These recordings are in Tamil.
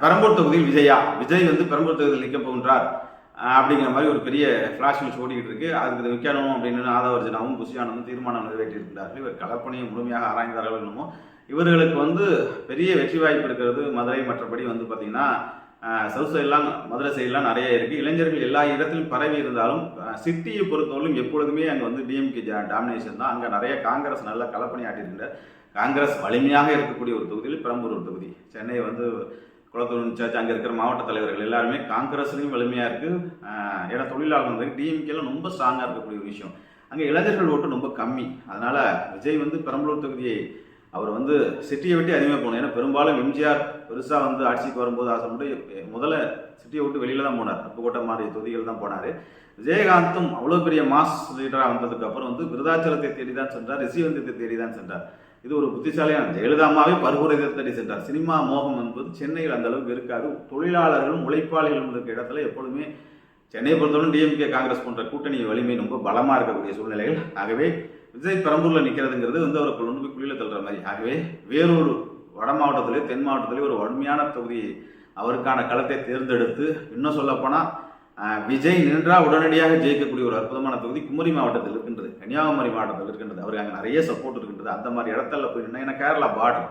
பெரம்பூர் தொகுதியில் விஜய் வந்து பெரம்பூர் தொகுதியில் நிற்க போகின்றார் அப்படிங்கிற மாதிரி ஒரு பெரிய ஃபிளாஷ் நியூஸ் ஓடிக்கிட்டு இருக்கு. அதுக்கு வைக்கணும் அப்படின்னு ஆதவர்ஜனாவும் புஷியானந்தும் தீர்மானம் நிறைவேற்றியிருக்கிறார்கள். இவர் களப்பணியை முழுமையாக ஆராய்ந்தார்கள் என்னமோ இவர்களுக்கு வந்து பெரிய வெற்றி வாய்ப்பு இருக்கிறது. மதுரை மற்றபடி வந்து பார்த்தீங்கன்னா சவுத் சைட்லாம் மதுரை சைட்லாம் நிறைய இருக்குது. இளைஞர்கள் எல்லா இடத்திலும் பரவி இருந்தாலும் சிட்டியை பொறுத்தவரைக்கும் எப்பொழுதுமே அங்கே வந்து டிஎம்கே டாமினேஷன் தான். அங்கே நிறைய காங்கிரஸ் நல்லா களப்பணி ஆட்டியிருக்கின்ற காங்கிரஸ் வலிமையாக இருக்கக்கூடிய ஒரு தொகுதியில் பெரம்பூர் ஒரு தொகுதி. சென்னை வந்து குளத்தூர் இன்சார்ஜ் அங்கே இருக்கிற மாவட்ட தலைவர்கள் எல்லாருமே காங்கிரஸ்லையும் வலிமையாக இருக்குது. ஏன்னா தொழிலாளர் வந்து டிஎம்கேலாம் ரொம்ப ஸ்ட்ராங்காக இருக்கக்கூடிய ஒரு விஷயம். அங்கே இளைஞர்கள் ஓட்டு ரொம்ப கம்மி. அதனால் விஜய் வந்து பெரம்பலூர் தொகுதியை அவர் வந்து சிட்டியை விட்டு அதிகமாக போகணும். ஏன்னா பெரும்பாலும் எம்ஜிஆர் பெருசாக வந்து ஆட்சிக்கு வரும்போது ஆசைப்பட்டு முதல்ல சிட்டியை விட்டு வெளியில் தான் போனார். அப்புக்கோட்டை மாதிரி தொகுதிகள் தான் போனார். விஜயகாந்தும் அவ்வளோ பெரிய மாஸ் லீடராக வந்ததுக்கு அப்புறம் வந்து விருதாச்சலத்தை தேடி தான் சென்றார், ரிஷிவந்தத்தை தேடி தான் சென்றார். இது ஒரு புத்திசாலியான ஜெயலலிதாமாவே பருகுரையை தேடி சென்றார். சினிமா மோகம் என்பது சென்னையில் அந்த அளவுக்கு இருக்காது. தொழிலாளர்களும் உழைப்பாளிகளும் இருக்கிற இடத்துல எப்பொழுதுமே சென்னையை பொறுத்தவரை டிஎம்கே காங்கிரஸ் போன்ற கூட்டணி வலிமை ரொம்ப பலமாக இருக்கக்கூடிய சூழ்நிலைகள். ஆகவே விஜய் பெரம்பூரில் நிற்கிறதுங்கிறது வந்து அவரை கொண்டு போய் குழியில் தள்ளுற மாதிரி. ஆகவே வேறொரு வட மாவட்டத்திலே தென் மாவட்டத்திலே ஒரு வலிமையான தொகுதியை அவருக்கான களத்தை தேர்ந்தெடுத்து இன்னும் சொல்லப்போனால் விஜய் நின்றால் உடனடியாக ஜெயிக்கக்கூடிய ஒரு அற்புதமான தொகுதி குமரி மாவட்டத்தில் இருக்கின்றது, கன்னியாகுமரி மாவட்டத்தில் இருக்கின்றது. அவருக்கு அங்கே நிறைய சப்போர்ட் இருக்கின்றது. அந்த மாதிரி இடத்துல போய் நின்னா, ஏன்னா கேரளா பார்டர்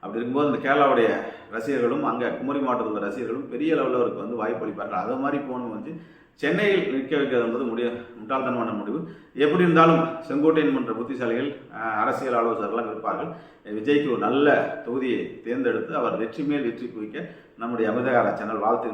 அப்படி இருக்கும்போது அந்த கேரளாவுடைய ரசிகர்களும் அங்கே குமரி மாவட்டத்தில் உள்ள ரசிகர்களும் பெரிய லெவலில் அவருக்கு வந்து வாய்ப்பு அளிப்பார்கள். அது மாதிரி போகணும் வந்து சென்னையில் நிற்க வைக்கிறது என்பது முட்டாள்தனமான முடிவு. எப்படி இருந்தாலும் செங்கோட்டையன் போன்ற புத்திசாலிகள் அரசியல் ஆலோசகர்கள்லாம் இருப்பார்கள். விஜய்க்கு ஒரு நல்ல தொகுதியை தேர்ந்தெடுத்து அவர் வெற்றி மேல் வெற்றி குவிக்க நம்முடைய அமிர்தகார சேனல் வாழ்த்து.